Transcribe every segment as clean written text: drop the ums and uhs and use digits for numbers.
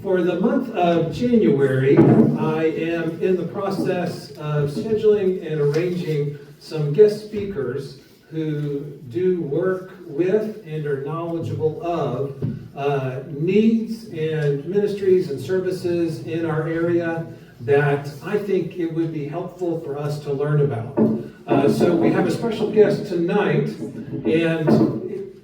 For the month of January, I am in the process of scheduling and arranging some guest speakers who do work with and are knowledgeable of needs and ministries and services in our area that I think it would be helpful for us to learn about. So we have a special guest tonight, and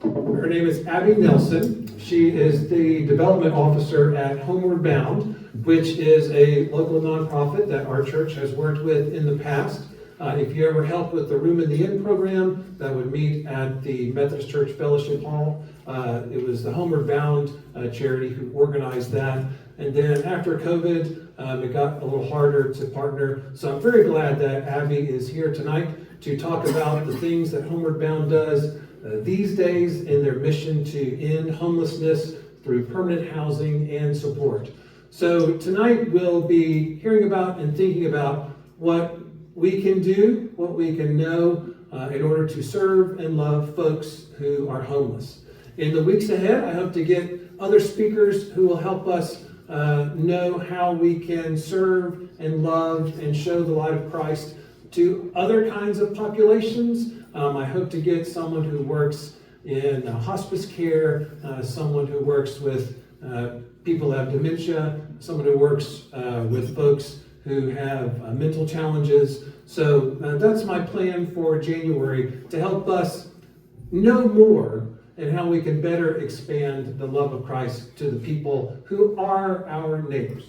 her name is Abby Nelson. She is the development officer at Homeward Bound, which is a local nonprofit that our church has worked with in the past. If you ever help with the Room in the Inn program that would meet at the Methodist Church Fellowship Hall, it was the Homeward Bound charity who organized that. And then after COVID, it got a little harder to partner. So I'm very glad that Abby is here tonight to talk about the things that Homeward Bound does these days in their mission to end homelessness through permanent housing and support. So tonight we'll be hearing about and thinking about what we can do, what we can know in order to serve and love folks who are homeless. In the weeks ahead, I hope to get other speakers who will help us know how we can serve and love and show the light of Christ to other kinds of populations. I hope to get someone who works in hospice care, someone who works with people who have dementia, someone who works with folks who have mental challenges. So that's my plan for January, to help us know more and how we can better expand the love of Christ to the people who are our neighbors.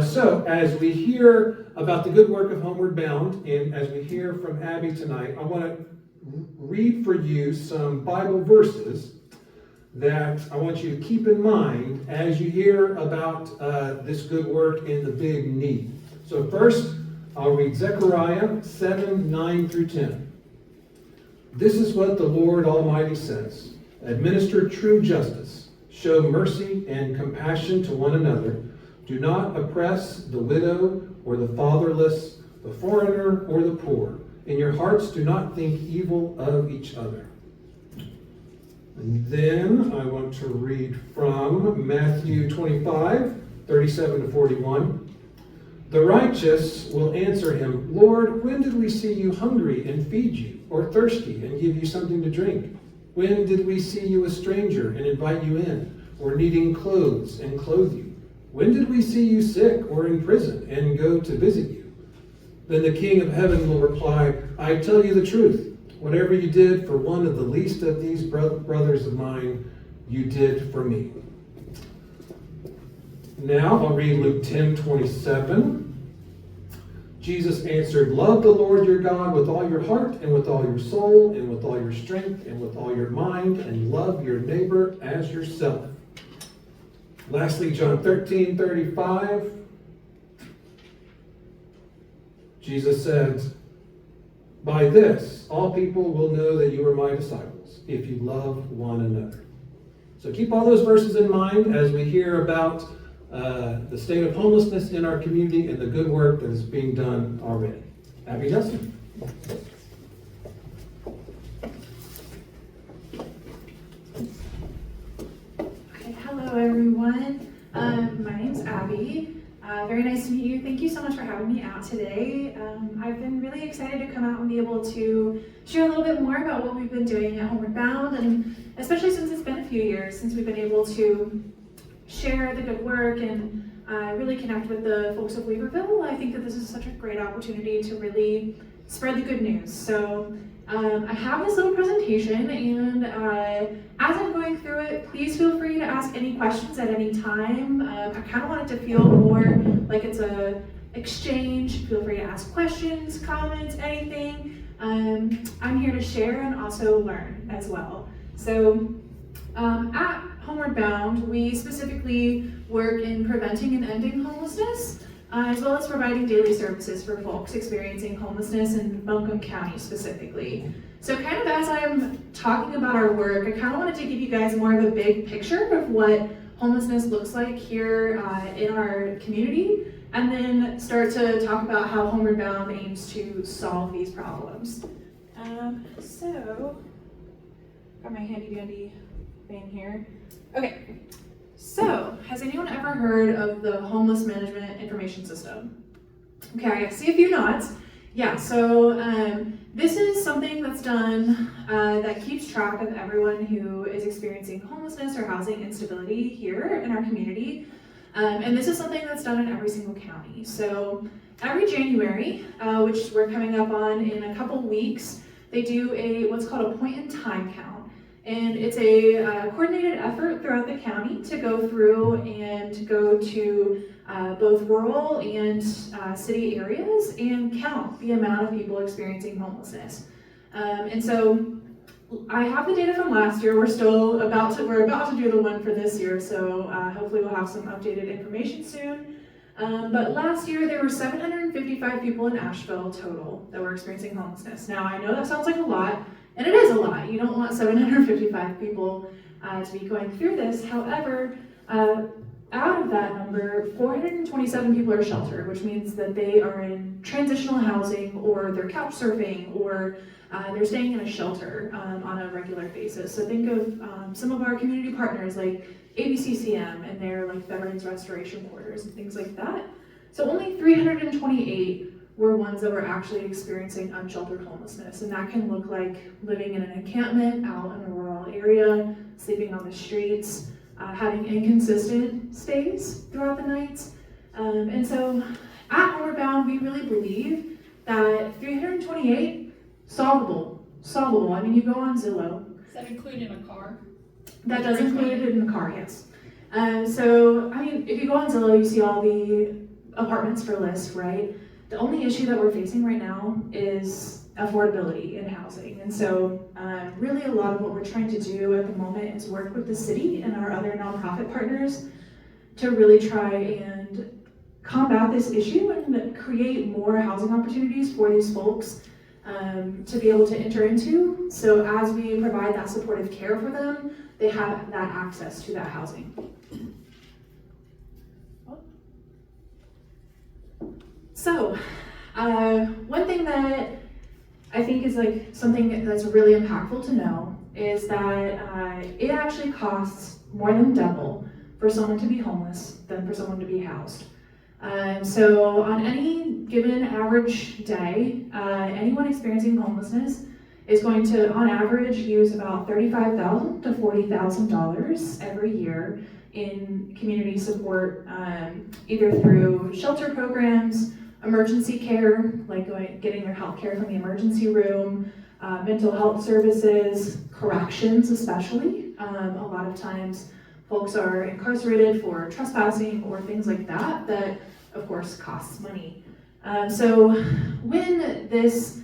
So as we hear about the good work of Homeward Bound, and as we hear from Abby tonight, I want to read for you some Bible verses that I want you to keep in mind as you hear about this good work and the big need. So first, I'll read Zechariah 7, 9 through 10. This is what the Lord Almighty says: administer true justice, show mercy and compassion to one another. Do not oppress the widow or the fatherless, the foreigner or the poor. In your hearts do not think evil of each other. And then I want to read from Matthew 25, 37 to 41. The righteous will answer him, Lord, when did we see you hungry and feed you, or thirsty and give you something to drink? When did we see you a stranger and invite you in, or needing clothes and clothe you? When did we see you sick or in prison and go to visit you? Then the King of heaven will reply, I tell you the truth. Whatever you did for one of the least of these brothers of mine, you did for me. Now I'll read Luke 10:27. Jesus answered, love the Lord your God with all your heart and with all your soul and with all your strength and with all your mind, and love your neighbor as yourself. Lastly, John 13:35. Jesus said, by this, all people will know that you are my disciples, if you love one another. So keep all those verses in mind as we hear about the state of homelessness in our community and the good work that is being done already. Abby Nelson. Okay, hello everyone. My name's Abby. Very nice to meet you. Thank you so much for having me out today. I've been really excited to come out and be able to share a little bit more about what we've been doing at Homeward Bound, and especially since it's been a few years since we've been able to share the good work and really connect with the folks of Weaverville. I think that this is such a great opportunity to really spread the good news. So I have this little presentation, and as I'm going through it, please feel free to ask any questions at any time. I kind of want it to feel more like it's a exchange. Feel free to ask questions, comments, anything. I'm here to share and also learn as well. So at Homeward Bound, we specifically work in preventing and ending homelessness, as well as providing daily services for folks experiencing homelessness in Buncombe County specifically. So kind of as I'm talking about our work, I kind of wanted to give you guys more of a big picture of what homelessness looks like here in our community, and then start to talk about how Homeward Bound aims to solve these problems. So, got my handy dandy thing here. Okay, So, has anyone ever heard of the Homeless Management Information System? Okay, I see a few nods. Yeah, so this is something that's done that keeps track of everyone who is experiencing homelessness or housing instability here in our community. And this is something that's done in every single county. So every January, which we're coming up on in a couple weeks, they do what's called a point in time count. And it's a coordinated effort throughout the county to go through and go to both rural and city areas and count the amount of people experiencing homelessness. And so I have the data from last year. We're about to do the one for this year, so hopefully we'll have some updated information soon. But last year there were 755 people in Asheville total that were experiencing homelessness. Now I know that sounds like a lot, and it is a lot. You don't want 755 people to be going through this. However, out of that number, 427 people are sheltered, which means that they are in transitional housing, or they're couch surfing, or they're staying in a shelter on a regular basis. So think of some of our community partners like ABCCM and their like Veterans Restoration Quarters and things like that. So only 328 were ones that were actually experiencing unsheltered homelessness, and that can look like living in an encampment out in a rural area, sleeping on the streets, having inconsistent stays throughout the nights. And so at Homeward Bound, we really believe that 328, solvable. I mean, you go on Zillow. Is that included in a car? That does include it in the car, yes. So, I mean, if you go on Zillow, you see all the apartments for list, right? The only issue that we're facing right now is affordability in housing. And so really a lot of what we're trying to do at the moment is work with the city and our other nonprofit partners to really try and combat this issue and create more housing opportunities for these folks to be able to enter into. So as we provide that supportive care for them, they have that access to that housing. So, one thing that I think is like something that's really impactful to know is that it actually costs more than double for someone to be homeless than for someone to be housed. So on any given average day, anyone experiencing homelessness is going to, on average, use about $35,000 to $40,000 every year in community support, either through shelter programs, emergency care, like getting their health care from the emergency room, mental health services, corrections especially. A lot of times folks are incarcerated for trespassing or things like that, that of course costs money. So when this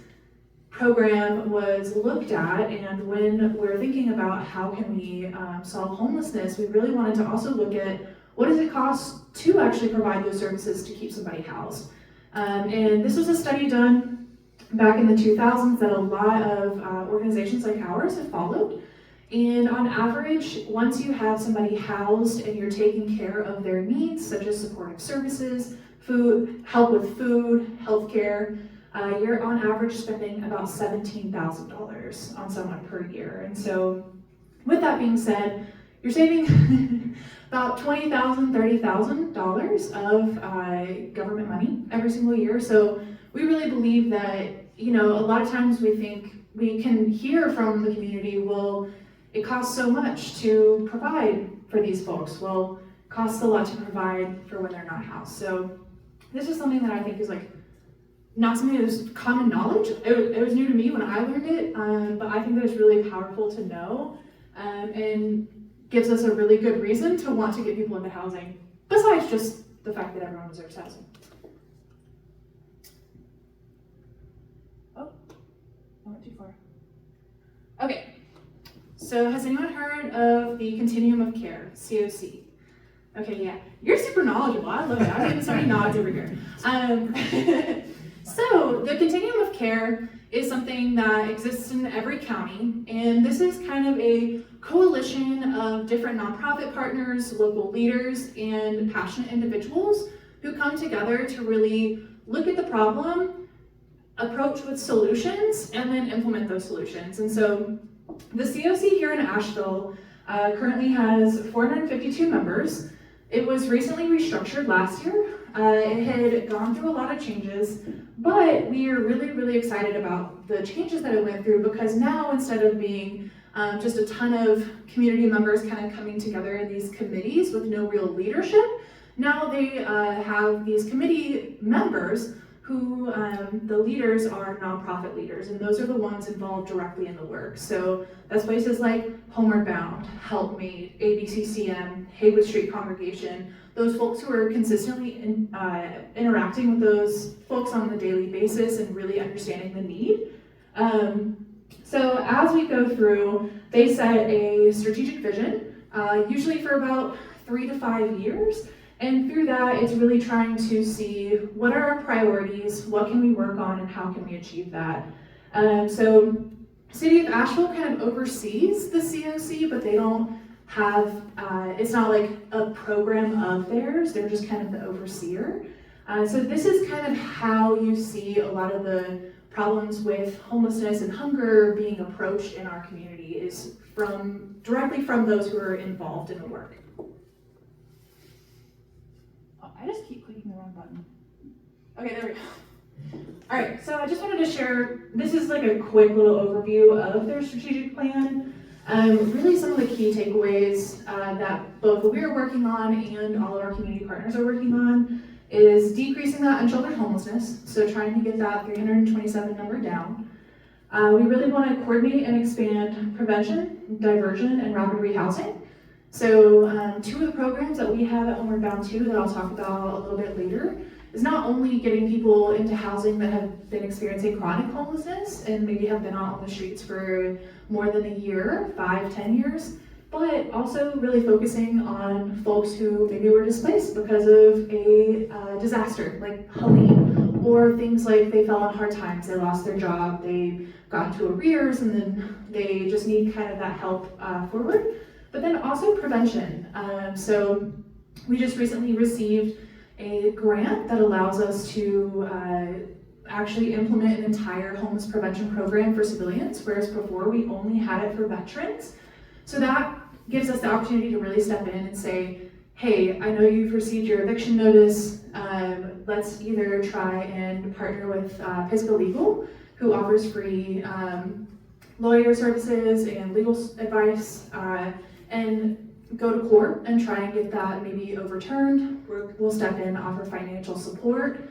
program was looked at and when we're thinking about how can we solve homelessness, we really wanted to also look at what does it cost to actually provide those services to keep somebody housed. And this was a study done back in the 2000s that a lot of organizations like ours have followed. And on average, once you have somebody housed and you're taking care of their needs, such as supportive services, food, help with food, healthcare, you're on average spending about $17,000 on someone per year. And so with that being said, you're saving about $20,000, $30,000 of government money every single year. So we really believe that, you know, a lot of times we think we can hear from the community, well, it costs so much to provide for these folks. Well, it costs a lot to provide for when they're not housed. So this is something that I think is like not something that is common knowledge. It was new to me when I learned it, but I think that it's really powerful to know and gives us a really good reason to want to get people into housing, besides just the fact that everyone deserves housing. Oh, I went too far. Okay, so has anyone heard of the Continuum of Care, COC? Okay, yeah, you're super knowledgeable. I love it. I'm getting so many nods over here. So the Continuum of Care is something that exists in every county, and this is kind of a coalition of different nonprofit partners, local leaders, and passionate individuals who come together to really look at the problem, approach with solutions, and then implement those solutions. And so the COC here in Asheville Currently has 452 members. It was recently restructured last year. It had gone through a lot of changes, but we are really, really excited about the changes that it went through, because now, instead of being just a ton of community members kind of coming together in these committees with no real leadership, now they have these committee members who, the leaders are nonprofit leaders, and those are the ones involved directly in the work. So that's places like Homeward Bound, Help Me, ABCCM, Haywood Street Congregation, those folks who are consistently interacting with those folks on a daily basis and really understanding the need. So as we go through, they set a strategic vision, usually for about 3 to 5 years. And through that, it's really trying to see what are our priorities, what can we work on, and how can we achieve that. So City of Asheville kind of oversees the COC, but they don't have, it's not like a program of theirs, they're just kind of the overseer. So this is kind of how you see a lot of the problems with homelessness and hunger being approached in our community, is directly from those who are involved in the work. I just keep clicking the wrong button. Okay, there we go. All right, so I just wanted to share, this is like a quick little overview of their strategic plan. Really some of the key takeaways that both we're working on and all of our community partners are working on is decreasing that unsheltered homelessness, so trying to get that 327 number down. We really want to coordinate and expand prevention, diversion, and rapid rehousing. So 2 of the programs that we have at Homeward Bound 2 that I'll talk about a little bit later is not only getting people into housing that have been experiencing chronic homelessness and maybe have been out on the streets for more than a year, 5, 10 years, but also really focusing on folks who maybe were displaced because of a disaster like Helene, or things like they fell on hard times, they lost their job, they got into arrears, and then they just need kind of that help forward. But then also prevention. So we just recently received a grant that allows us to actually implement an entire homeless prevention program for civilians, whereas before we only had it for veterans. So that gives us the opportunity to really step in and say, hey, I know you've received your eviction notice. Let's either try and partner with Pisgah Legal, who offers free lawyer services and legal advice, and go to court and try and get that maybe overturned. We'll step in, offer financial support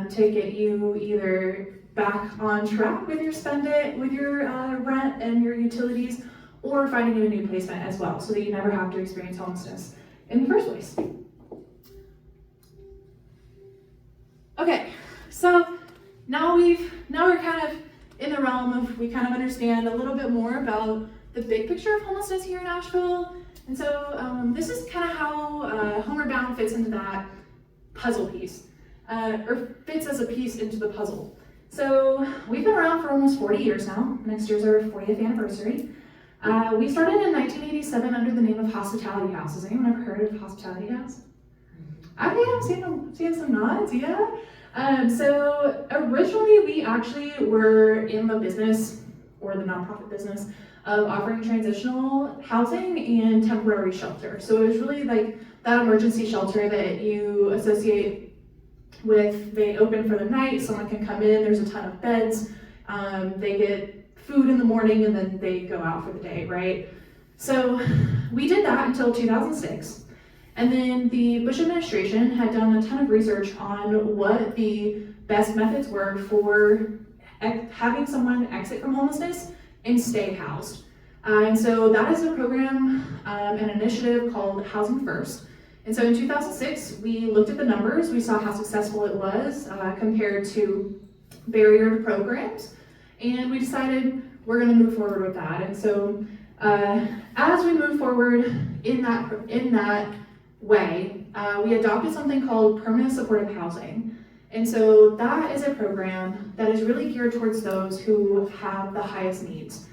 to get you either back on track with your rent and your utilities, or finding you a new placement as well, so that you never have to experience homelessness in the first place. Okay, so now we're kind of in the realm of, we kind of understand a little bit more about the big picture of homelessness here in Asheville. And so this is kind of how Homeward Bound fits into that puzzle piece, or fits as a piece into the puzzle. So we've been around for almost 40 years now. Next year's our 40th anniversary. We started in 1987 under the name of Hospitality House. Has anyone ever heard of Hospitality House? Okay, I'm seeing some nods, yeah. So originally we actually were in the business, or the nonprofit business, of offering transitional housing and temporary shelter. So it was really like that emergency shelter that you associate with, they open for the night, someone can come in, there's a ton of beds, they get food in the morning, and then they go out for the day, right? So we did that until 2006. And then the Bush administration had done a ton of research on what the best methods were for having someone exit from homelessness and stay housed. And so that is a program, an initiative called Housing First. And so in 2006, we looked at the numbers, we saw how successful it was compared to barrier programs, and we decided we're gonna move forward with that. And so as we move forward in that way, we adopted something called permanent supportive housing. And so that is a program that is really geared towards those who have the highest needs.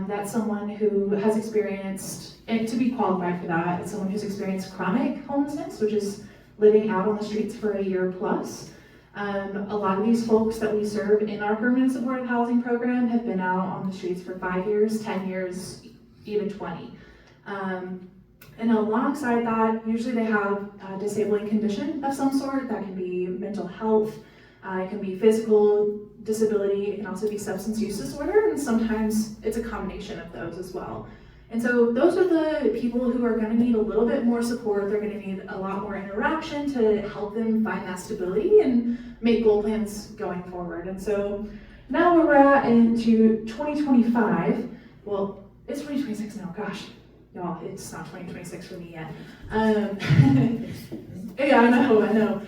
That's someone who has experienced, and to be qualified for that, it's someone who's experienced chronic homelessness, which is living out on the streets for a year plus. A lot of these folks that we serve in our permanent supportive housing program have been out on the streets for 5 years, 10 years, even 20. And alongside that, usually they have a disabling condition of some sort. That can be mental health, it can be physical disability, it can also be substance use disorder, and sometimes it's a combination of those as well. And so those are the people who are going to need a little bit more support. They're going to need a lot more interaction to help them find that stability and make goal plans going forward. And so now we're at into 2025. Well, it's 2026 now, gosh. Y'all, it's not 2026 for me yet. Yeah, I know.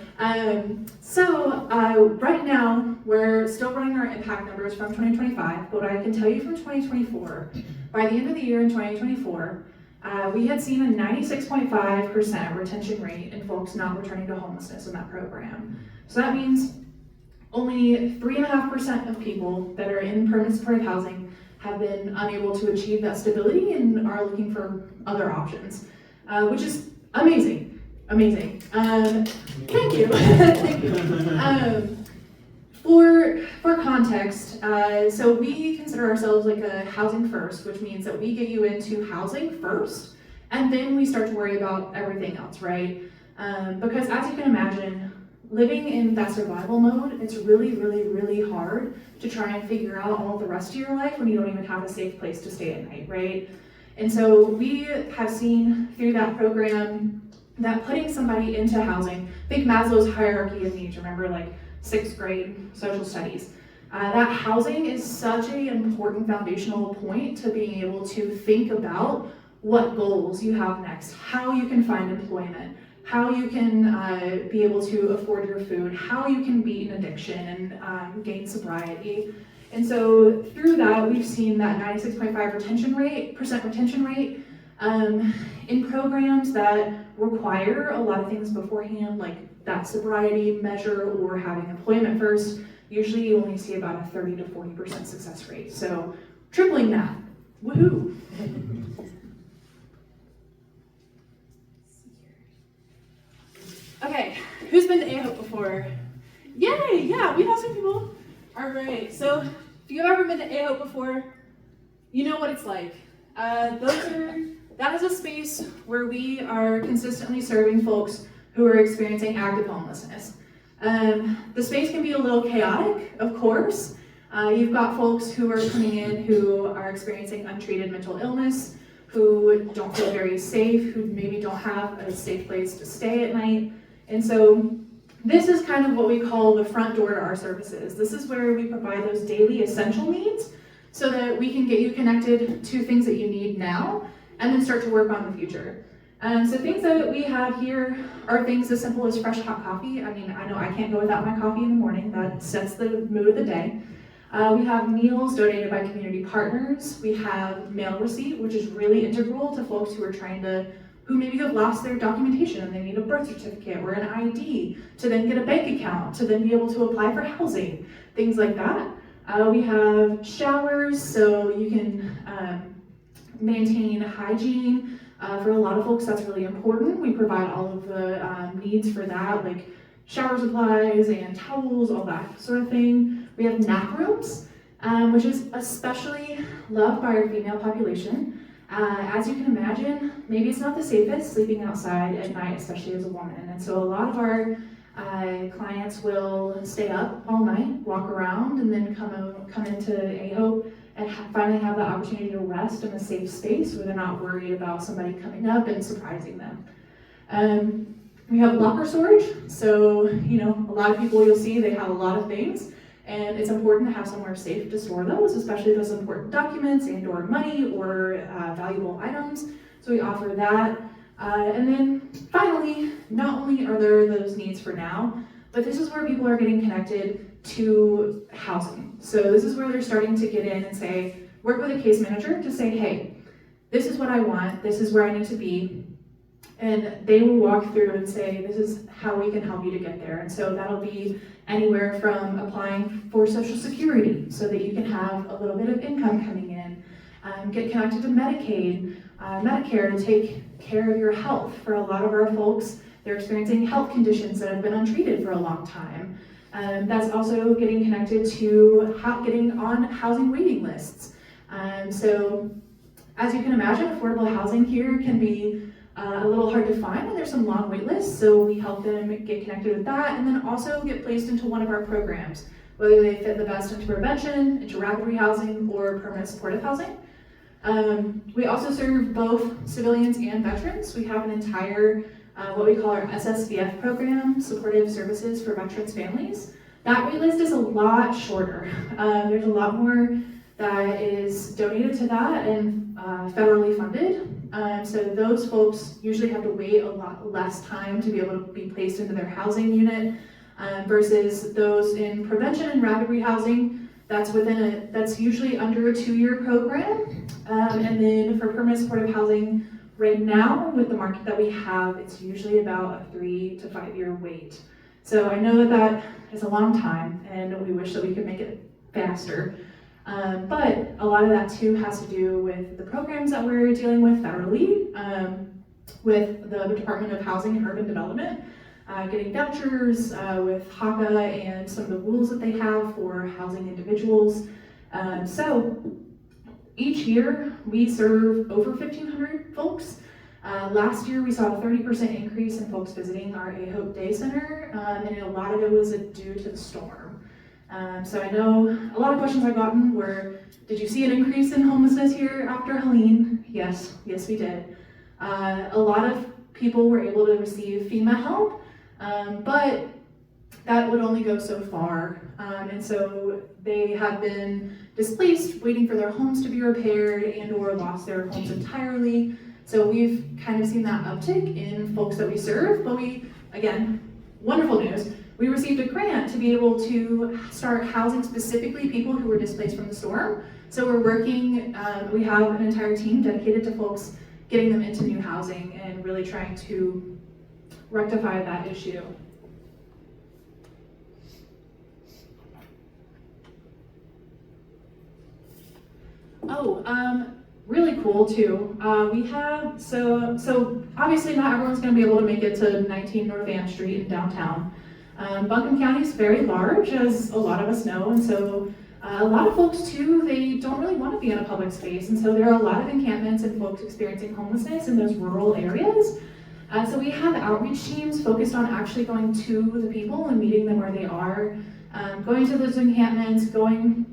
Right now, we're still running our impact numbers from 2025, but I can tell you from 2024, by the end of the year in 2024, we had seen a 96.5% retention rate in folks not returning to homelessness in that program. So that means only 3.5% of people that are in permanent supportive housing have been unable to achieve that stability and are looking for other options, which is amazing. Thank you. Thank you. For context, so we consider ourselves like a housing first, which means that we get you into housing first, and then we start to worry about everything else, right? Because as you can imagine, living in that survival mode, it's really, really, really hard to try and figure out all the rest of your life when you don't even have a safe place to stay at night, right? And so we have seen through that program that putting somebody into housing, think Maslow's hierarchy of needs, remember like 6th grade social studies. That housing is such an important foundational point to being able to think about what goals you have next, how you can find employment, how you can be able to afford your food, how you can beat an addiction and gain sobriety. And so through that, we've seen that 96.5% retention rate in programs that require a lot of things beforehand, like that sobriety measure or having employment first. Usually you only see about a 30 to 40% success rate. So tripling that, woohoo. Okay, who's been to A-Hope before? Yay, yeah, we have some people. All right, so if you've ever been to A-Hope before, you know what it's like. That is a space where we are consistently serving folks who are experiencing active homelessness. The space can be a little chaotic, of course. You've got folks who are coming in who are experiencing untreated mental illness, who don't feel very safe, who maybe don't have a safe place to stay at night. And so this is kind of what we call the front door to our services. This is where we provide those daily essential needs so that we can get you connected to things that you need now and then start to work on the future. So things that we have here are things as simple as fresh hot coffee. I mean, I know I can't go without my coffee in the morning. That sets the mood of the day. We have meals donated by community partners. We have mail receipt, which is really integral to folks who maybe have lost their documentation and they need a birth certificate or an ID to then get a bank account, to then be able to apply for housing, things like that. We have showers, so you can maintain hygiene. For a lot of folks, that's really important. We provide all of the needs for that, like shower supplies and towels, all that sort of thing. We have nap rooms, which is especially loved by our female population. As you can imagine, maybe it's not the safest sleeping outside at night, especially as a woman. And so a lot of our clients will stay up all night, walk around, and then come into A-Hope and finally have the opportunity to rest in a safe space where they're not worried about somebody coming up and surprising them. We have locker storage, so a lot of people you'll see, they have a lot of things, and it's important to have somewhere safe to store those, especially those important documents and or money or valuable items. So we offer that. And then finally, not only are there those needs for now, but this is where people are getting connected to housing. So this is where they're starting to get in and say, work with a case manager to say, hey, this is what I want, this is where I need to be. And they will walk through and say, this is how we can help you to get there. And so that'll be anywhere from applying for Social Security so that you can have a little bit of income coming in, get connected to Medicaid, Medicare to take care of your health. For a lot of our folks, they're experiencing health conditions that have been untreated for a long time. That's also getting connected to getting on housing waiting lists. So As you can imagine, affordable housing here can be a little hard to find, and there's some long wait lists, so we help them get connected with that, and then also get placed into one of our programs, whether they fit the best into prevention, into rapid rehousing, or permanent supportive housing. We also serve both civilians and veterans. We have an entire, what we call our SSVF program, Supportive Services for Veterans Families. That wait list is a lot shorter. There's a lot more that is donated to that and federally funded. So those folks usually have to wait a lot less time to be able to be placed into their housing unit versus those in prevention and rapid rehousing. That's usually under a 2-year program. And then for permanent supportive housing, right now with the market that we have, it's usually about a 3 to 5 year wait. So I know that is a long time, and we wish that we could make it faster. But a lot of that too has to do with the programs that we're dealing with federally, with the Department of Housing and Urban Development, getting vouchers, with HACA and some of the rules that they have for housing individuals. So each year we serve over 1,500 folks. Last year we saw a 30% increase in folks visiting our A Hope Day Center, and a lot of it was due to the storm. So I know a lot of questions I've gotten were, did you see an increase in homelessness here after Helene? Yes, we did. A lot of people were able to receive FEMA help, but that would only go so far. And so they have been displaced, waiting for their homes to be repaired and or lost their homes entirely. So we've kind of seen that uptick in folks that we serve, but again, wonderful news. We received a grant to be able to start housing specifically people who were displaced from the storm. So we're working, we have an entire team dedicated to folks getting them into new housing and really trying to rectify that issue. Really cool too. We have, so obviously not everyone's gonna be able to make it to 19 North Ann Street in downtown. Buncombe County is very large, as a lot of us know, and so a lot of folks too, they don't really want to be in a public space, and so there are a lot of encampments and folks experiencing homelessness in those rural areas. So we have outreach teams focused on actually going to the people and meeting them where they are, going to those encampments, going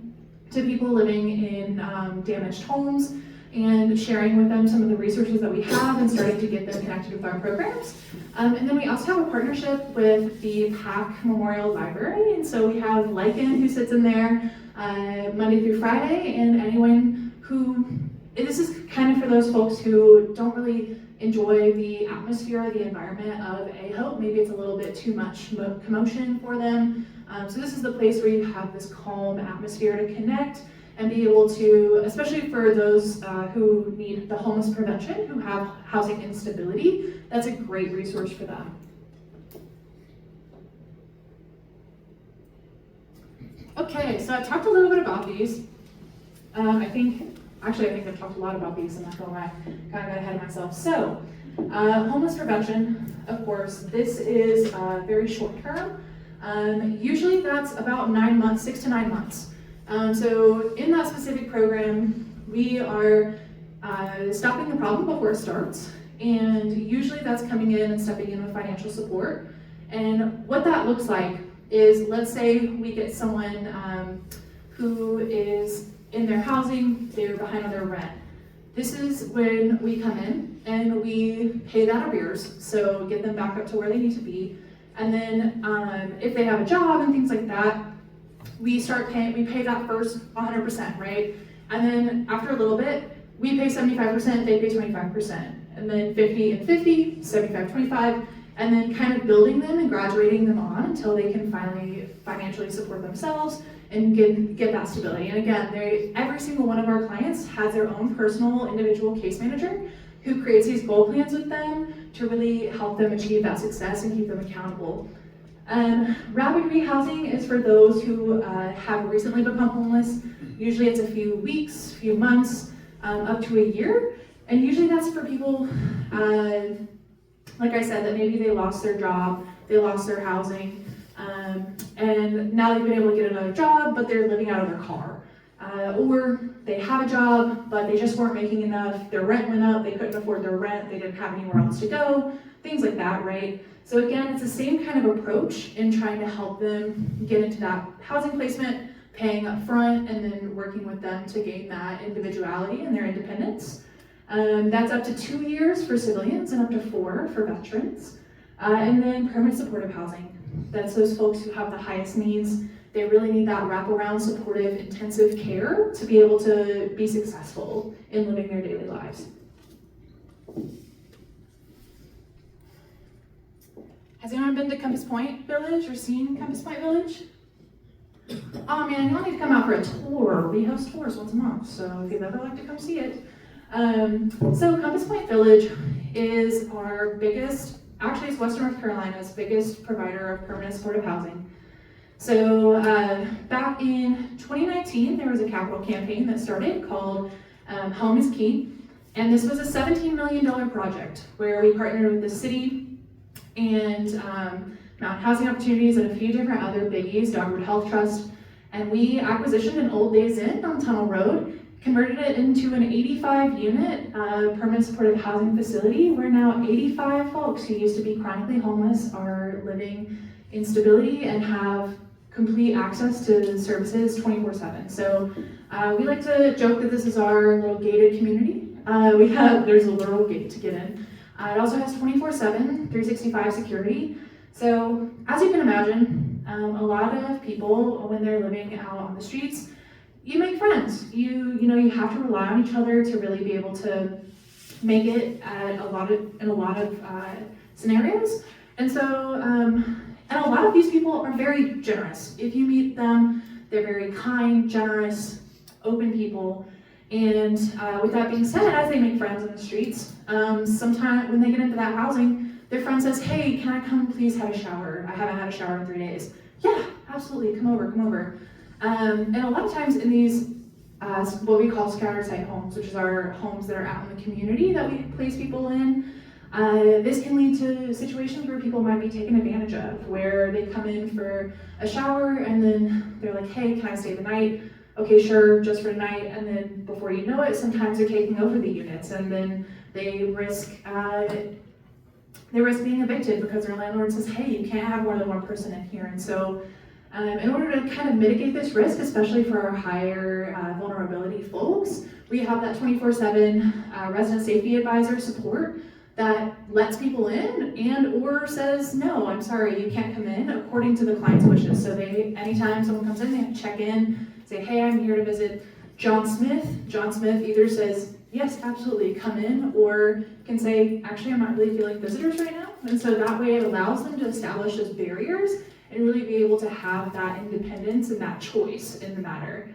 to people living in damaged homes, and sharing with them some of the resources that we have and starting to get them connected with our programs. And then we also have a partnership with the PAC Memorial Library, and so we have Lycan who sits in there Monday through Friday, and anyone who, this is kind of for those folks who don't really enjoy the atmosphere or the environment of A Hope. Maybe it's a little bit too much commotion for them. So this is the place where you have this calm atmosphere to connect and be able to, especially for those who need the homeless prevention, who have housing instability, that's a great resource for them. Okay, so I talked a little bit about these. I think I've talked a lot about these, I'm not gonna lie, kind of got ahead of myself. So, homeless prevention, of course, this is very short term. Usually that's about 9 months, 6 to 9 months. So in that specific program, we are stopping the problem before it starts, and usually that's coming in and stepping in with financial support. And what that looks like is, let's say we get someone who is in their housing, they're behind on their rent. This is when we come in and we pay that arrears, so get them back up to where they need to be. And then if they have a job and things like that, we pay that first 100%, right? And then after a little bit, we pay 75%, they pay 25%, and then 50 and 50, 75, 25, and then kind of building them and graduating them on until they can finally financially support themselves and get that stability. And again, every single one of our clients has their own personal individual case manager who creates these goal plans with them to really help them achieve that success and keep them accountable. Rapid rehousing is for those who have recently become homeless. Usually it's a few weeks, few months, up to a year. And usually that's for people, like I said, that maybe they lost their job, they lost their housing, and now they've been able to get another job, but they're living out of their car. or they have a job, but they just weren't making enough, their rent went up, they couldn't afford their rent, they didn't have anywhere else to go, things like that, right? So again, it's the same kind of approach in trying to help them get into that housing placement, paying up front, and then working with them to gain that individuality and their independence. That's up to 2 years for civilians and up to 4 for veterans. And then permanent supportive housing. That's those folks who have the highest needs. They really need that wraparound, supportive, intensive care to be able to be successful in living their daily lives. Has anyone been to Compass Point Village or seen Compass Point Village? Oh man, y'all need to come out for a tour. We host tours once a month, so if you'd ever like to come see it. So Compass Point Village is our biggest, actually it's Western North Carolina's biggest provider of permanent supportive housing. So back in 2019, there was a capital campaign that started called Home is Key. And this was a $17 million project where we partnered with the city and Mountain Housing Opportunities and a few different other biggies, Dogwood Health Trust. And we acquisitioned an old Days Inn on Tunnel Road, converted it into an 85-unit permanent supportive housing facility where now 85 folks who used to be chronically homeless are living in stability and have complete access to services 24/7. So we like to joke that this is our little gated community. There's a literal gate to get in. It also has 24/7, 365 security. So as you can imagine, a lot of people, when they're living out on the streets, you make friends. You have to rely on each other to really be able to make it in a lot of scenarios. And so, and a lot of these people are very generous. If you meet them, they're very kind, generous, open people. And with that being said, as they make friends in the streets, sometimes when they get into that housing, their friend says, "Hey, can I come please have a shower? I haven't had a shower in 3 days." "Yeah, absolutely, come over. And a lot of times in these, what we call scattered site homes, which is our homes that are out in the community that we place people in, this can lead to situations where people might be taken advantage of, where they come in for a shower and then they're like, "Hey, can I stay the night?" "Okay, sure, just for tonight." And then before you know it, sometimes they're taking over the units, and then they risk being evicted because their landlord says, "Hey, you can't have more than one person in here." And so in order to kind of mitigate this risk, especially for our higher vulnerability folks, we have that 24/7 resident safety advisor support that lets people in and or says, "No, I'm sorry, you can't come in," according to the client's wishes. So anytime someone comes in, they have to check in, say, "Hey, I'm here to visit John Smith." John Smith either says, "Yes, absolutely, come in," or can say, "Actually, I'm not really feeling visitors right now." And so that way it allows them to establish those barriers and really be able to have that independence and that choice in the matter.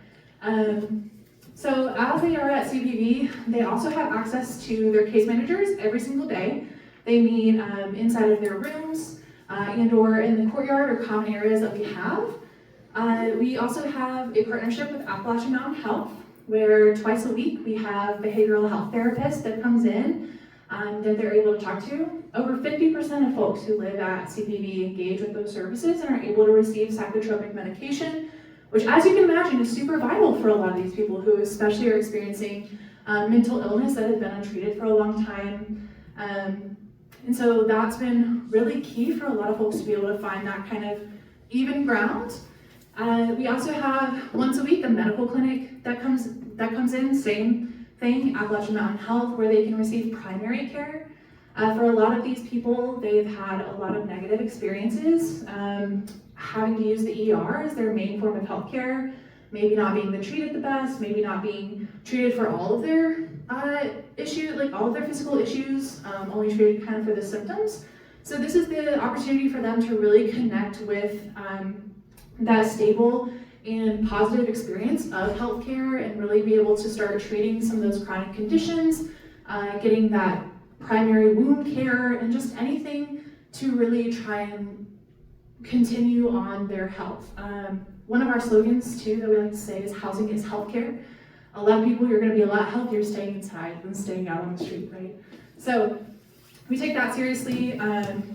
So as they are at CPV, they also have access to their case managers every single day. They meet inside of their rooms and or in the courtyard or common areas that we have. We also have a partnership with Appalachian Mountain Health, where twice a week we have behavioral health therapists that comes in that they're able to talk to. Over 50% of folks who live at CPV engage with those services and are able to receive psychotropic medication, which, as you can imagine, is super vital for a lot of these people who especially are experiencing mental illness that has been untreated for a long time. And so that's been really key for a lot of folks to be able to find that kind of even ground. We also have once a week a medical clinic that comes in, same thing, Appalachian Mountain Health, where they can receive primary care. For a lot of these people, they've had a lot of negative experiences, having to use the ER as their main form of healthcare, maybe not being treated the best, maybe not being treated for all of their issues, like all of their physical issues, only treated kind of for the symptoms. So this is the opportunity for them to really connect with that stable and positive experience of healthcare and really be able to start treating some of those chronic conditions, getting that primary wound care, and just anything to really try and continue on their health. One of our slogans too that we like to say is housing is healthcare. A lot of people, you're going to be a lot healthier staying inside than staying out on the street, right? So we take that seriously,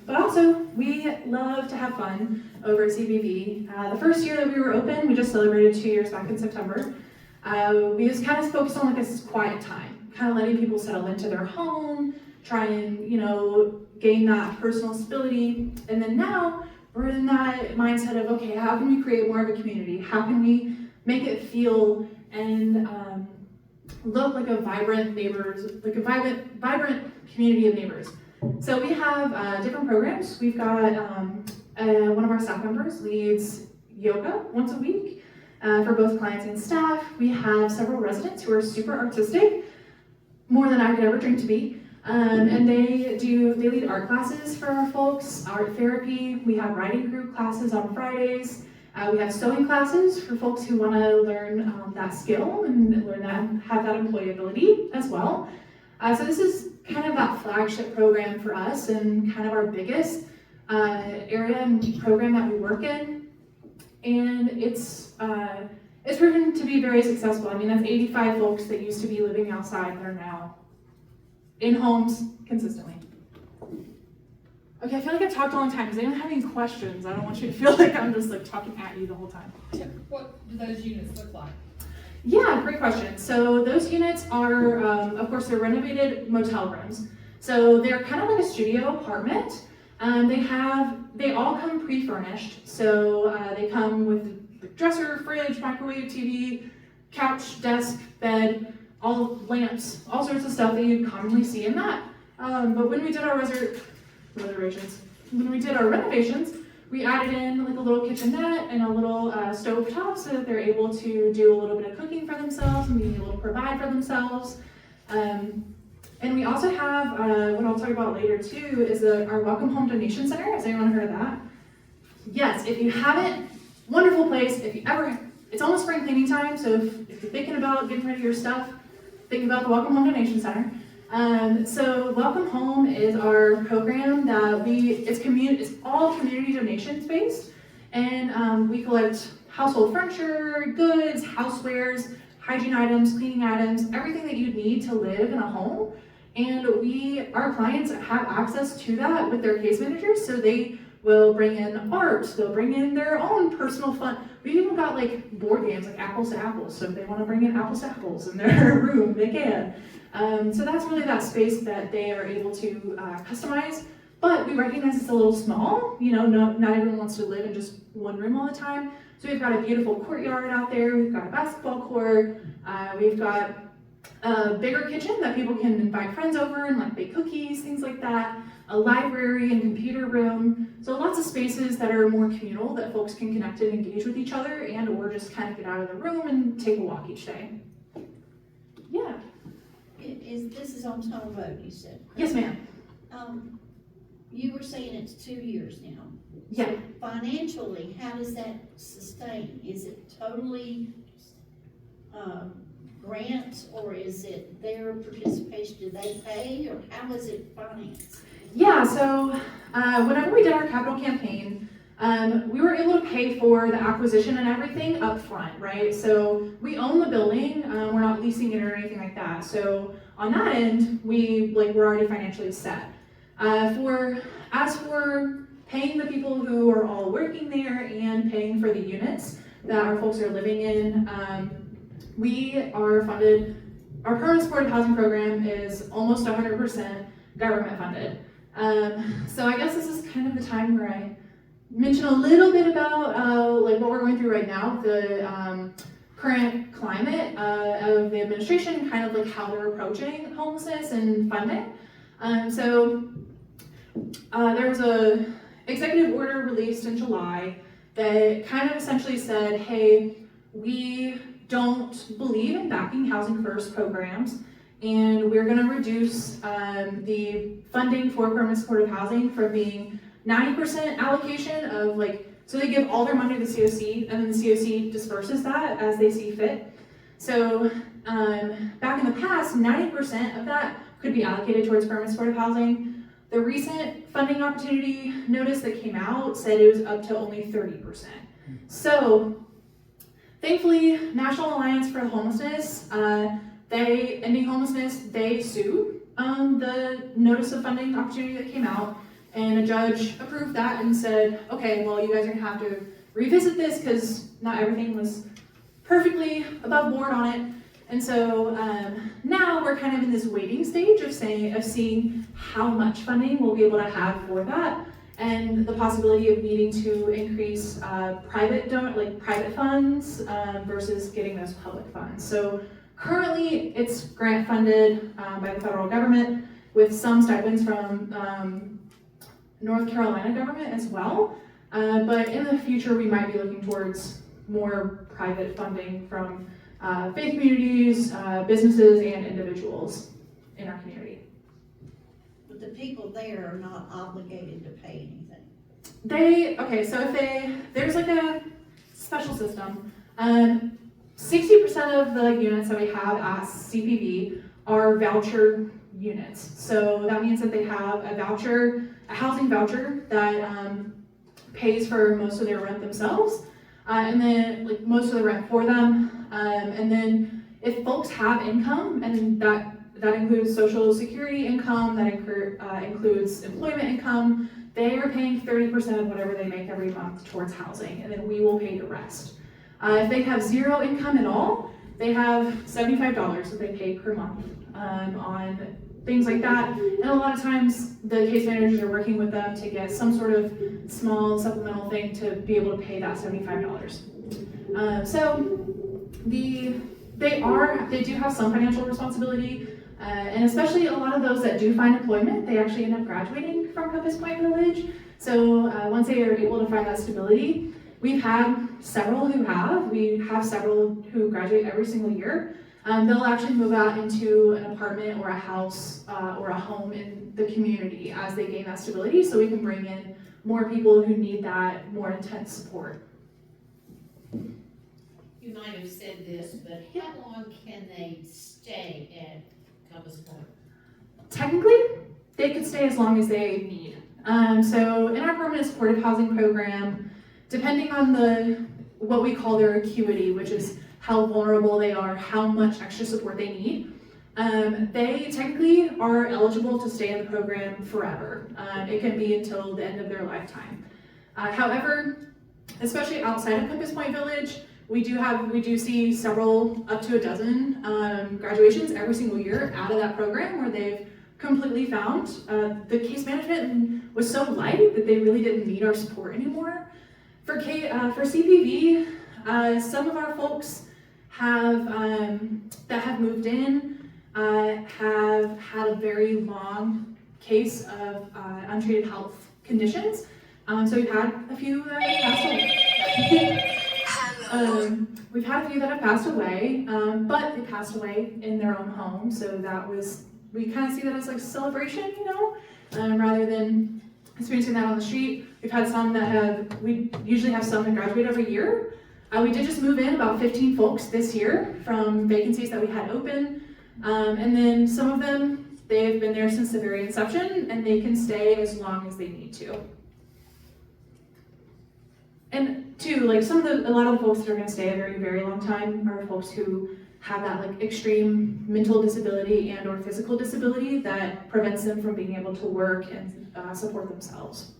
but also we love to have fun over at CBV. The first year that we were open, we just celebrated 2 years back in September. We just kind of focused on like this quiet time, kind of letting people settle into their home, try and, gain that personal stability. And then now we're in that mindset of, okay, how can we create more of a community? How can we make it feel and look like a vibrant neighbors, like a vibrant community of neighbors? So we have different programs. We've got one of our staff members leads yoga once a week for both clients and staff. We have several residents who are super artistic, more than I could ever dream to be. And they lead art classes for our folks, art therapy. We have writing group classes on Fridays. We have sewing classes for folks who want to learn that skill and learn that, have that employability as well. So this is kind of that flagship program for us and kind of our biggest area and program that we work in. And it's proven to be very successful. I mean, that's 85 folks that used to be living outside that are now in homes consistently. Okay, I feel like I've talked a long time because I don't have any questions. I don't want you to feel like I'm just like talking at you the whole time. What do those units look like? Yeah, great question. So those units are, of course, they're renovated motel rooms. So they're kind of like a studio apartment. They all come pre-furnished. So they come with the dresser, fridge, microwave, TV, couch, desk, bed, all lamps, all sorts of stuff that you commonly see in that. But when we did our renovations, we added in like a little kitchenette and a little stove top so that they're able to do a little bit of cooking for themselves and be able to provide for themselves. And we also have, what I'll talk about later too, is our Welcome Home Donation Center. Has anyone heard of that? Yes, if you haven't, wonderful place. It's almost spring cleaning time, so if you're thinking about getting rid of your stuff, think about the Welcome Home Donation Center. So Welcome Home is our program that it's all community donations based, and we collect household furniture, goods, housewares, hygiene items, cleaning items, everything that you need to live in a home. And our clients have access to that with their case managers, so they will bring in art, they'll bring in their own personal fun. We've even got like board games like Apples to Apples, so if they want to bring in Apples to Apples in their room, they can. So that's really that space that they are able to customize, but we recognize it's a little small, not everyone wants to live in just one room all the time. So we've got a beautiful courtyard out there, we've got a basketball court, we've got a bigger kitchen that people can invite friends over and like bake cookies, things like that, a library and computer room. So lots of spaces that are more communal that folks can connect and engage with each other and or just kind of get out of the room and take a walk each day. Yeah. This is on Tunnel Road, you said? Yes, ma'am. You were saying it's 2 years now. Yeah. So financially, how does that sustain? Is it totally grants, or is it their participation? Do they pay, or how is it financed? Yeah, so whenever we did our capital campaign, we were able to pay for the acquisition and everything up front, right? So we own the building, we're not leasing it or anything like that. So on that end, we're already financially set. As for paying the people who are all working there and paying for the units that our folks are living in, we are funded. Our permanent supportive housing program is almost 100% government funded. So I guess this is kind of the time where I mention a little bit about what we're going through right now, the current climate of the administration, kind of like how they're approaching homelessness and funding. So there was a executive order released in July that kind of essentially said, hey, we don't believe in backing housing first programs, and we're going to reduce the funding for permanent supportive housing from being 90% allocation of so they give all their money to the COC, and then the COC disperses that as they see fit. So back in the past, 90% of that could be allocated towards permanent supportive housing. The recent funding opportunity notice that came out said it was up to only 30%. So thankfully, National Alliance for Homelessness, Ending Homelessness, they sued the notice of funding opportunity that came out, and a judge approved that and said, okay, well, you guys are gonna have to revisit this because not everything was perfectly above board on it. And so now we're kind of in this waiting stage of seeing how much funding we'll be able to have for that, and the possibility of needing to increase private funds versus getting those public funds. So currently it's grant funded by the federal government with some stipends from North Carolina government as well. But in the future we might be looking towards more private funding from faith communities, businesses, and individuals in our community. But the people there are not obligated to pay anything. There's like a special system. 60% of the units that we have at CPV are voucher units. So that means that they have a housing voucher that pays for most of their rent themselves, and then like most of the rent for them. And then if folks have income, and that includes Social Security income, that includes employment income, they are paying 30% of whatever they make every month towards housing, and then we will pay the rest. If they have zero income at all, they have $75 that they pay per month on things like that. And a lot of times the case managers are working with them to get some sort of small supplemental thing to be able to pay that $75. They do have some financial responsibility, and especially a lot of those that do find employment, they actually end up graduating from Compass Point Village. So once they are able to find that stability, we've had several we have several who graduate every single year. They'll actually move out into an apartment or a house or a home in the community as they gain that stability, so we can bring in more people who need that more intense support. You might have said this, but how long can they stay at Compass Point? Technically, they could stay as long as they need. So in our permanent supportive housing program, depending on what we call their acuity, which is how vulnerable they are, how much extra support they need, they technically are eligible to stay in the program forever. It can be until the end of their lifetime. However, especially outside of Compass Point Village, we do see several, up to a dozen graduations every single year out of that program where they've completely found the case management was so light that they really didn't need our support anymore. For CPV, some of our folks that have moved in have had a very long case of untreated health conditions. So we've had a few that have passed away. We've had a few that have passed away, but they passed away in their own home. So we kind of see that as like a celebration, rather than experiencing that on the street. We've had some we usually have some that graduate every year. We did just move in about 15 folks this year from vacancies that we had open. And then some of them, they've been there since the very inception, and they can stay as long as they need to. And two, like a lot of the folks that are gonna stay a very, very long time are folks who have that like extreme mental disability and or physical disability that prevents them from being able to work and support themselves.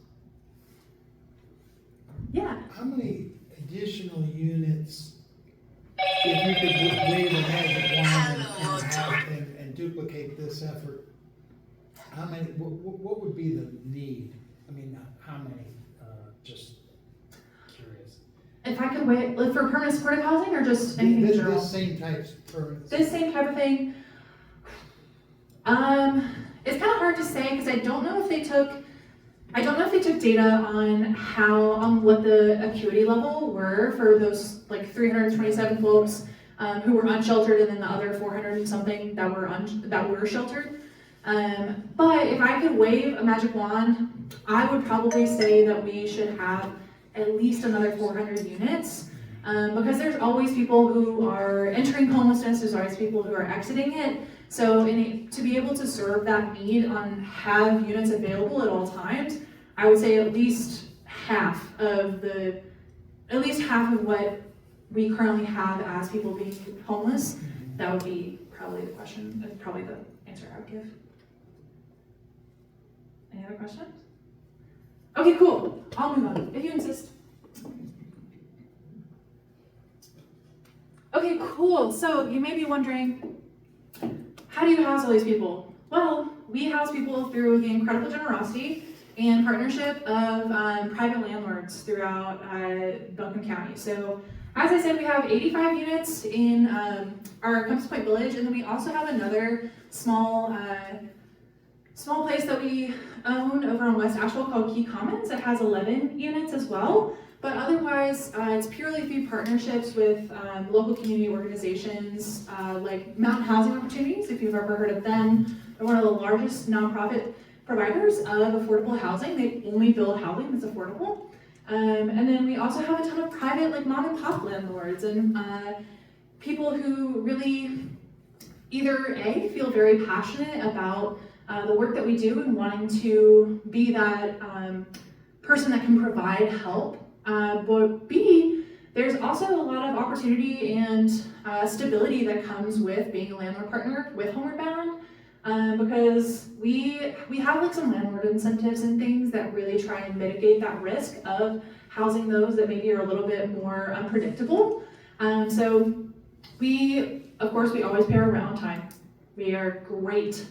Yeah. How many additional units, if you could wave a magic wand and duplicate this effort, how many, what would be the need? I mean, how many, just curious. If I could wait, like for permanent supportive housing or just anything in general? This same type of permanent. This same type of thing. It's kind of hard to say because I don't know if they took data on what the acuity level were for those like 327 folks who were unsheltered, and then the other 400 and something that were sheltered. But if I could wave a magic wand, I would probably say that we should have at least another 400 units, because there's always people who are entering homelessness, there's always people who are exiting it. So to be able to serve that need and have units available at all times, I would say at least half of what we currently have as people being homeless. That would be probably the question, probably the answer I would give. Any other questions? Okay, cool. I'll move on, if you insist. Okay, cool. So you may be wondering, how do you house all these people? Well, we house people through the incredible generosity and partnership of private landlords throughout Buncombe County. So as I said, we have 85 units in our Compass Point Village, and then we also have another small place that we own over on West Asheville called Key Commons. It has 11 units as well, but otherwise it's purely through partnerships with local community organizations like Mountain Housing Opportunities, if you've ever heard of them. They're one of the largest nonprofit providers of affordable housing. They only build housing that's affordable. And then we also have a ton of private, like mom and pop landlords and people who really either A, feel very passionate about the work that we do and wanting to be that person that can provide help. But B, there's also a lot of opportunity and stability that comes with being a landlord partner with Homeward Bound. Because we have like some landlord incentives and things that really try and mitigate that risk of housing those that maybe are a little bit more unpredictable. So of course, we always pay our rent on time. We are great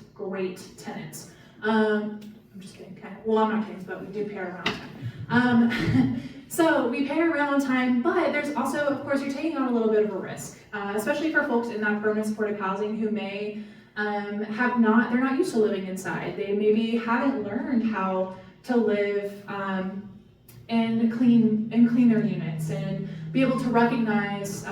tenants. I'm just kidding, kind of. Well, I'm not kidding, but we do pay our rent on time. So we pay our rent on time, but there's also, of course, you're taking on a little bit of a risk, especially for folks in that permanent supportive housing who may they're not used to living inside. They maybe haven't learned how to live and clean their units and be able to recognize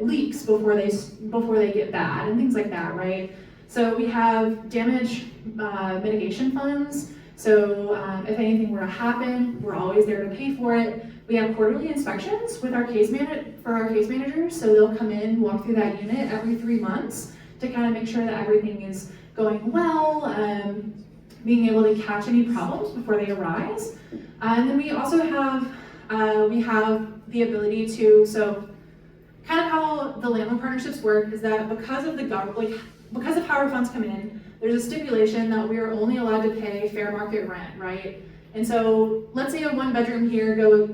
leaks before they get bad and things like that, right? So we have damage mitigation funds. So if anything were to happen, we're always there to pay for it. We have quarterly inspections with our case managers. So they'll come in, walk through that unit every 3 months to kind of make sure that everything is going well, being able to catch any problems before they arise. And then we also have the ability to, so kind of how the landlord partnerships work is that because of how our funds come in, there's a stipulation that we are only allowed to pay fair market rent, right? And so let's say a one bedroom here goes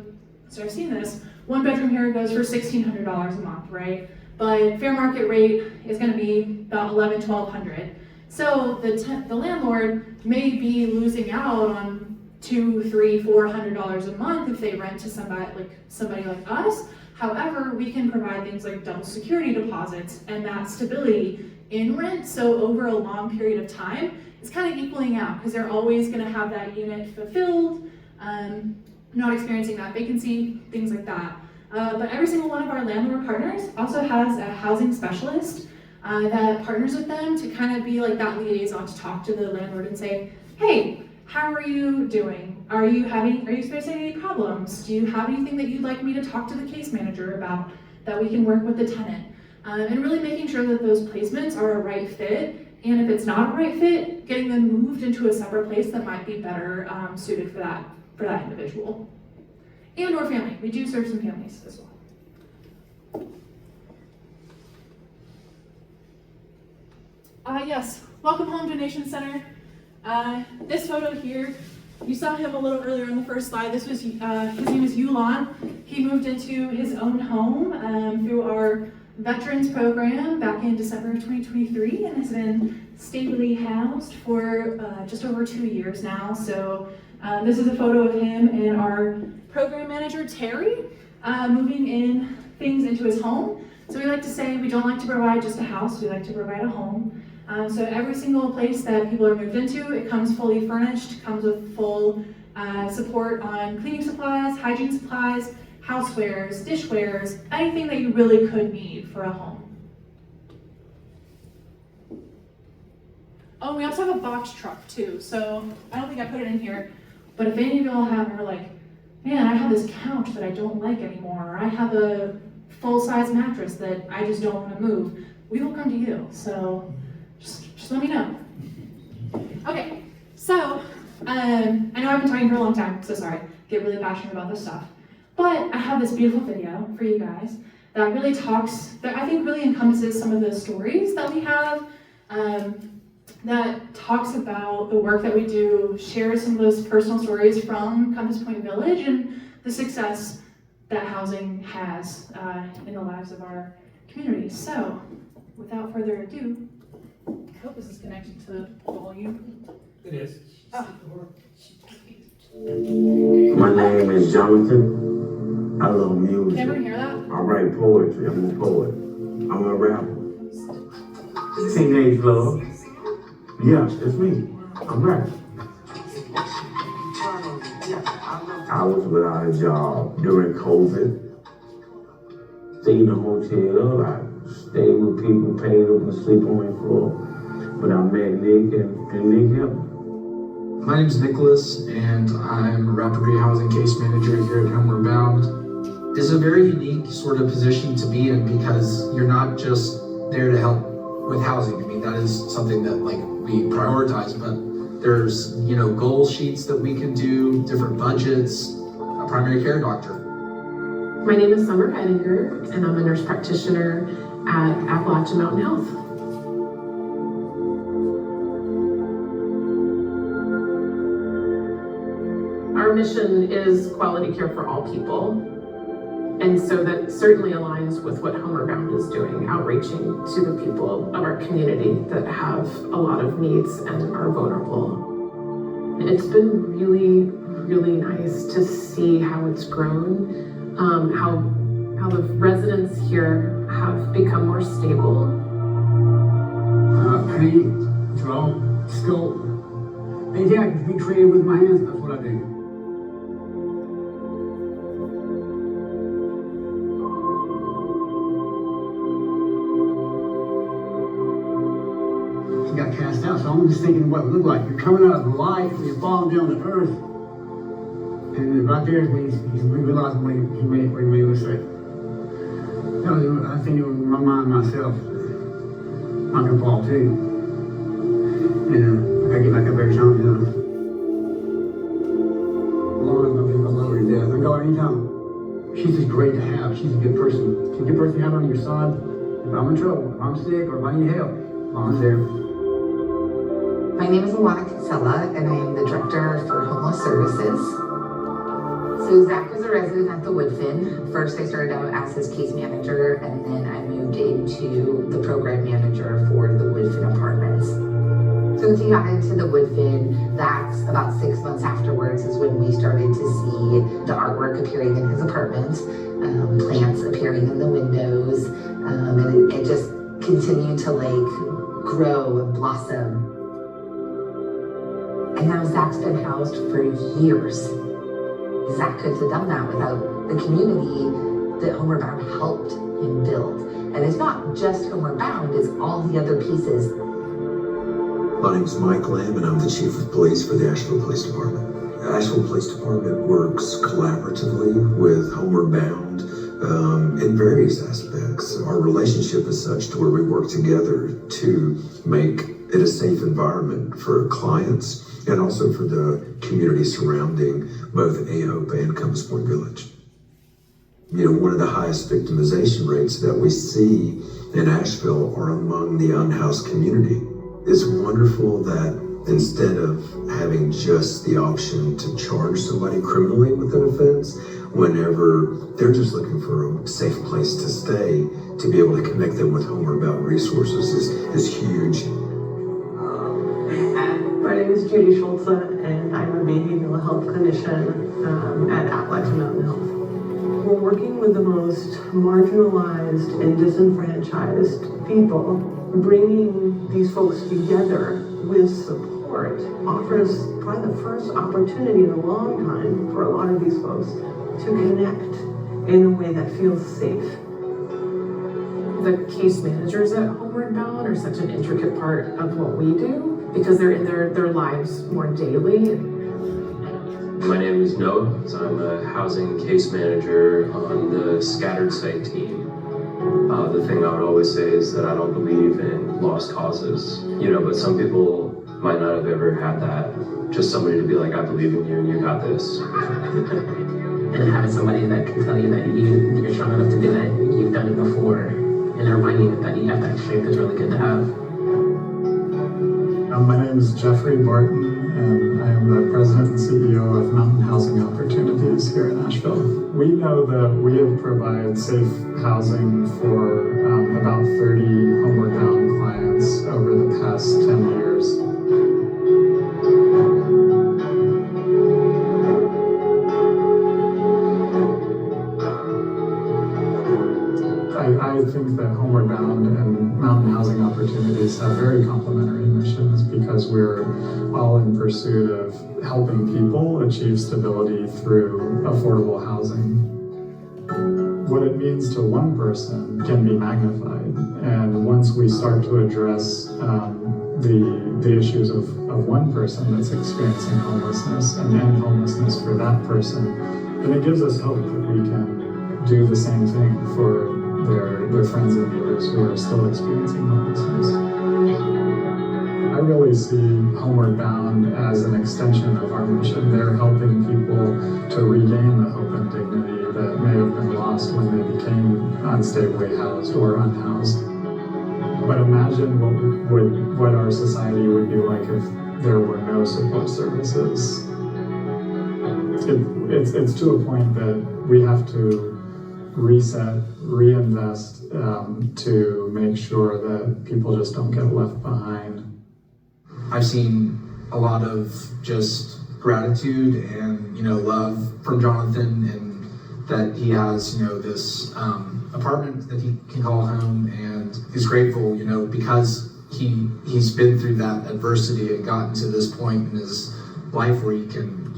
for $1,600 a month, right? But fair market rate is going to be about $1,100-1,200. So the landlord may be losing out on $200, $300, $400 a month if they rent to somebody like us. However, we can provide things like double security deposits and that stability in rent. So over a long period of time, it's kind of equaling out because they're always going to have that unit fulfilled, not experiencing that vacancy, things like that. But every single one of our landlord partners also has a housing specialist that partners with them to kind of be like that liaison to talk to the landlord and say, hey, how are you doing? Are you experiencing any problems? Do you have anything that you'd like me to talk to the case manager about that we can work with the tenant? And really making sure that those placements are a right fit. And if it's not a right fit, getting them moved into a separate place that might be better suited for that individual. And or family. We do serve some families as well. Yes, Welcome Home Donation Center. This photo here, you saw him a little earlier on the first slide. This was his name is Yulan. He moved into his own home through our veterans program back in December of 2023 and has been stably housed for just over 2 years now. So this is a photo of him and our program manager, Terry, moving in things into his home. So we like to say we don't like to provide just a house, we like to provide a home. So every single place that people are moved into, it comes fully furnished, comes with full support on cleaning supplies, hygiene supplies, housewares, dishwares, anything that you really could need for a home. Oh, we also have a box truck too. So I don't think I put it in here, but if any of y'all are like, man, I have this couch that I don't like anymore, or I have a full-size mattress that I just don't want to move, we will come to you. So just let me know. Okay, so I know I've been talking for a long time, so sorry, get really passionate about this stuff. But I have this beautiful video for you guys that really I think really encompasses some of the stories that we have, that talks about the work that we do, shares some of those personal stories from Compass Point Village and the success that housing has in the lives of our community. So, without further ado, I hope this is connected to volume. It is. My name is Jonathan. I love music. Can everyone hear that? I write poetry. I'm a poet. I'm a rapper. Teenage love. Yeah, it's me. I'm rapping. I was without a job during COVID. Stayed in a hotel. I stayed with people, paid them to sleep on my floor. But I met Nick and Nick helped me. My name is Nicholas, and I'm a rapid rehousing case manager here at Homeward Bound. This is a very unique sort of position to be in because you're not just there to help with housing. I mean, that is something that we prioritize, but there's, goal sheets that we can do, different budgets, a primary care doctor. My name is Summer Heidinger, and I'm a nurse practitioner at Appalachian Mountain Health. Our mission is quality care for all people, and so that certainly aligns with what Homeward Bound is doing, outreaching to the people of our community that have a lot of needs and are vulnerable. It's been really, really nice to see how it's grown. How the residents here have become more stable. Paint, draw, sculpt. Anything I can be creative with my hands, that's what I do. He got cast out, so I'm just thinking what it looked like. You're coming out of the light, and you're falling down to earth. And right there is when he's realizing what he made a mistake. I think in my mind myself, I'm gonna fall too. I gotta get back up every time, Long as my people love her to death. I go anytime. She's just great to have. She's a good person. She's a good person to have on your side. If I'm in trouble, if I'm sick, or if I need help, Mom's there. My name is Alana Kinsella, and I am the Director for Homeless Services. So Zach was a resident at the Woodfin. First I started out as his case manager, and then I moved into the program manager for the Woodfin apartments. So once he got into the Woodfin, that's about 6 months afterwards is when we started to see the artwork appearing in his apartment, plants appearing in the windows, and it just continued to grow and blossom. And now Zach's been housed for years. Zach couldn't have done that without the community that Homeward Bound helped him build. And it's not just Homeward Bound, it's all the other pieces. My name's Mike Lamb, and I'm the Chief of Police for the Asheville Police Department. The Asheville Police Department works collaboratively with Homeward Bound in various aspects. Our relationship is such to where we work together to make it a safe environment for clients and also for the community surrounding both A-Hope and Compass Point Village. One of the highest victimization rates that we see in Asheville are among the unhoused community. It's wonderful that instead of having just the option to charge somebody criminally with an offense, whenever they're just looking for a safe place to stay, to be able to connect them with Homeward Bound resources is huge. My name is Judy Schultze, and I'm a behavioral health clinician at Appalachian Mountain Health. We're working with the most marginalized and disenfranchised people. Bringing these folks together with support offers probably the first opportunity in a long time for a lot of these folks to connect in a way that feels safe. The case managers at Homeward Bound are such an intricate part of what we do because they're in their lives more daily. My name is Noah, so I'm a housing case manager on the scattered site team. The thing I would always say is that I don't believe in lost causes, but some people might not have ever had that. Just somebody to be like, I believe in you and you got this. And having somebody that can tell you that you're strong enough to do it, you've done it before, and they're reminding you that you have that strength is really good to have. My name is Jeffrey Barton, and I am the President and CEO of Mountain Housing Opportunities here in Asheville. We know that we have provided safe housing for about 30 Homeward Bound clients over the past 10 years. I think that Homeward Bound and Mountain Housing Opportunities have very complementary missions because we're all in pursuit of helping people achieve stability through affordable housing. What it means to one person can be magnified, and once we start to address the issues of one person that's experiencing homelessness and end homelessness for that person, then it gives us hope that we can do the same thing for their friends and neighbors who are still experiencing homelessness. I really see Homeward Bound as an extension of our mission. They're helping people to regain the hope and dignity that may have been lost when they became unstably housed or unhoused. But imagine what our society would be like if there were no support services. It's to a point that we have to reset, reinvest to make sure that people just don't get left behind. I've seen a lot of just gratitude and, love from Jonathan, and that he has, this apartment that he can call home, and he's grateful, because he's been through that adversity and gotten to this point in his life where he can,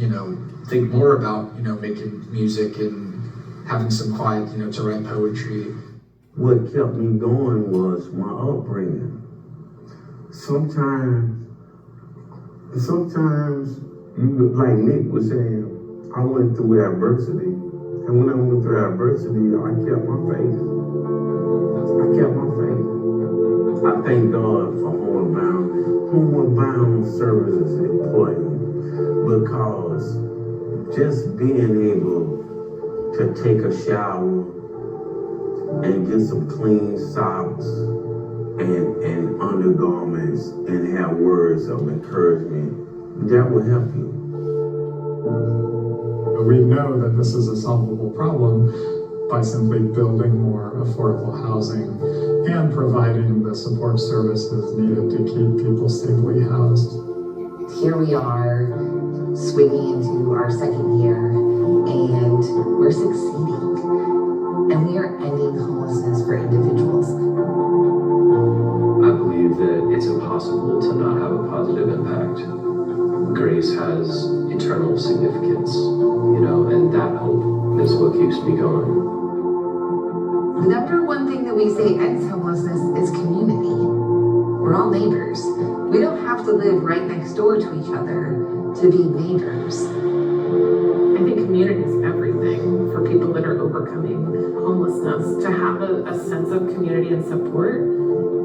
think more about, making music and having some quiet, to write poetry. What kept me going was my upbringing. Sometimes, like Nick was saying, I went through adversity. And when I went through adversity, I kept my faith. I thank God for Homeward Bound. Homeward Bound services important because just being able to take a shower and get some clean socks and undergarments and have words of encouragement, that will help you. We know that this is a solvable problem by simply building more affordable housing and providing the support services needed to keep people stably housed. Here we are, swinging into our second year, and we're succeeding. And we are ending homelessness for individuals. I believe that it's impossible to not have a positive impact. Grace has eternal significance, and that hope is what keeps me going. The number one thing that we say ends homelessness is community. We're all neighbors. We don't have to live right next door to each other to be neighbors. I think community is everything for people that are overcoming homelessness. To have a sense of community and support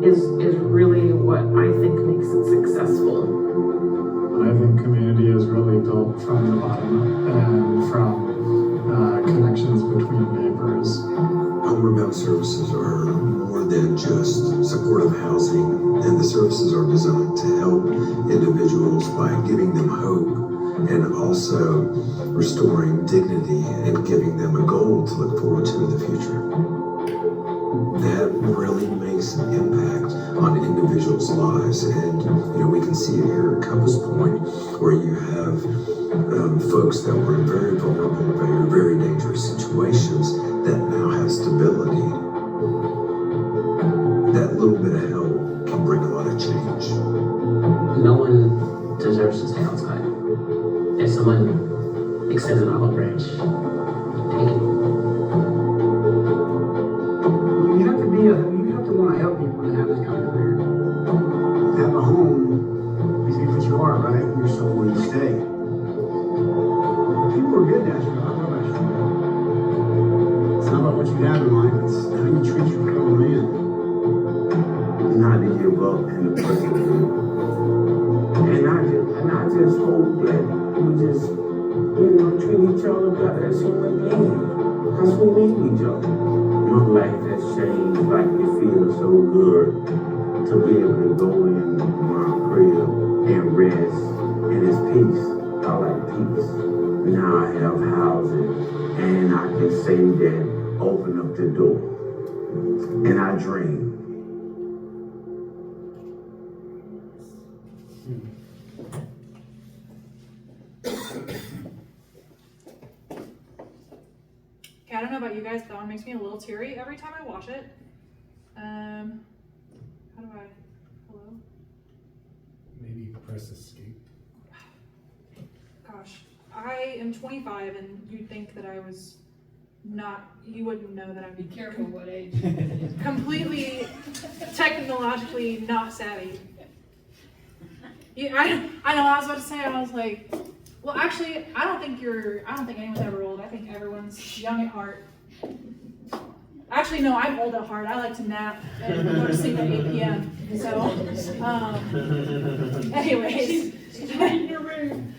is really what I think makes it successful. I think community is really built from the bottom up and from connections between neighbors. Homeward Bound services are more than just supportive housing, and the services are designed to help individuals by giving them hope and also restoring dignity and giving them a goal to look forward to in the future. That really makes an impact on individuals' lives, and we can see it here at Compass Point, where you have folks that were in very vulnerable, very, very dangerous situations that now have stability. That little bit of help can bring a lot of change. No one deserves to stay outside. If someone extends an olive branch, take it. You have to want to help people and have this kind of career. Have a home is what you are, right? You're somewhere you stay. People are good at you. I love that shit. It's not about what you have in life, it's how you treat your fellow man. Not to give up and to persevere. And I just hope that we just, treat each other better as human beings. Because we need each other. My life has changed, like it feels so good to be able to go in my crib and rest, and it's peace. I like peace. Now I have housing, and I can just say that, open up the door. And I dream. Okay, I don't know about you guys, but that one makes me a little teary every time I watch it. How do I, hello? Maybe press escape. Gosh, I am 25 and you'd think that I was not, you wouldn't know that I'd Be careful what age. completely technologically not savvy. Yeah, I know, I was about to say, I was like, well, actually, I don't think anyone's ever old. I think everyone's young at heart. Actually, no, I'm old at heart. I like to nap and go to sleep at 8 p.m. So, anyways. She's reading your room.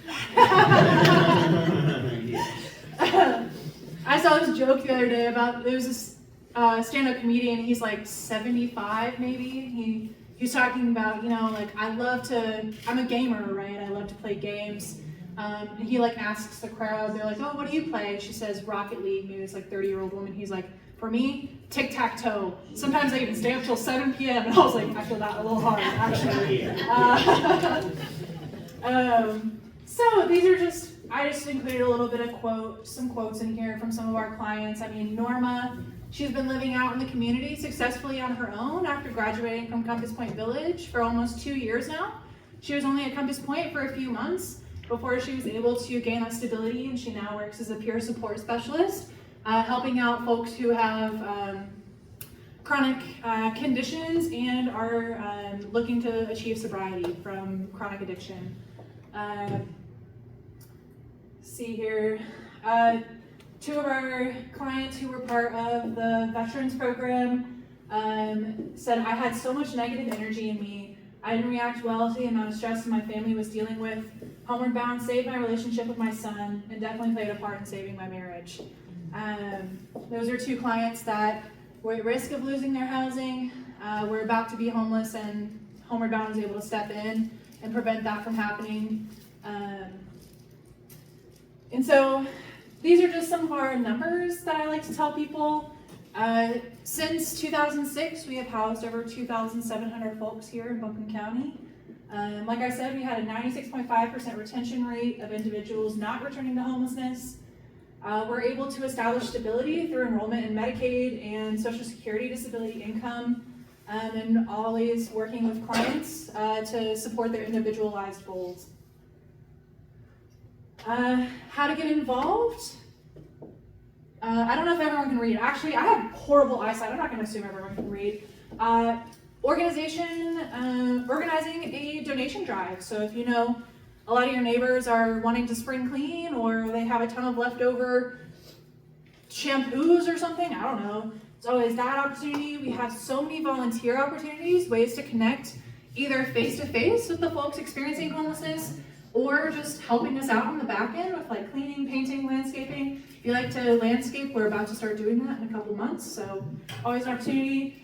I saw this joke the other day about, there was this stand-up comedian, he's like 75 maybe. He was talking about, you know, like, I'm a gamer, right? I love to play games. And he like asks the crowd, they're like, oh, what do you play? She says, Rocket League, maybe it's like 30-year-old woman. He's like, for me, tic-tac-toe. Sometimes I even stay up till 7 p.m. And I was like, I feel that a little hard, actually. So these are just, I just included a little bit of some quotes in here from some of our clients. I mean, Norma, she's been living out in the community successfully on her own after graduating from Compass Point Village for almost 2 years now. She was only at Compass Point for a few months before she was able to gain that stability, and she now works as a peer support specialist, helping out folks who have chronic conditions and are looking to achieve sobriety from chronic addiction. See here, two of our clients who were part of the veterans program said, I had so much negative energy in me. I didn't react well to the amount of stress my family was dealing with. Homeward Bound saved my relationship with my son and definitely played a part in saving my marriage. Those are two clients that were at risk of losing their housing, were about to be homeless, and Homeward Bound was able to step in and prevent that from happening. And so these are just some of our numbers that I like to tell people. Since 2006, we have housed over 2,700 folks here in Buncombe County. Like I said, we had a 96.5% retention rate of individuals not returning to homelessness. We're able to establish stability through enrollment in Medicaid and Social Security disability income, and always working with clients to support their individualized goals. How to get involved? I don't know if everyone can read. Actually, I have horrible eyesight. I'm not going to assume everyone can read. Organizing a donation drive. So if you know a lot of your neighbors are wanting to spring clean, or they have a ton of leftover shampoos or something, I don't know. It's always that opportunity. We have so many volunteer opportunities, ways to connect either face-to-face with the folks experiencing homelessness, or just helping us out on the back end with like cleaning, painting, landscaping. If you like to landscape, we're about to start doing that in a couple months, so always an opportunity.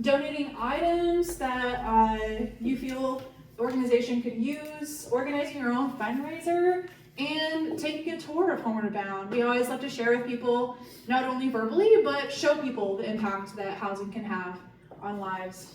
Donating items that you feel the organization could use, organizing your own fundraiser, and taking a tour of Homeward Bound. We always love to share with people, not only verbally, but show people the impact that housing can have on lives.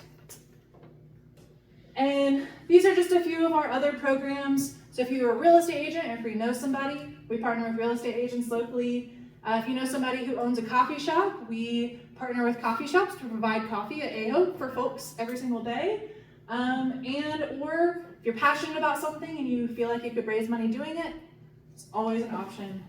And these are just a few of our other programs. So if you're a real estate agent, or if you know somebody, we partner with real estate agents locally. If you know somebody who owns a coffee shop, we partner with coffee shops to provide coffee at AHOPE for folks every single day. Or if you're passionate about something and you feel like you could raise money doing it, it's always an option.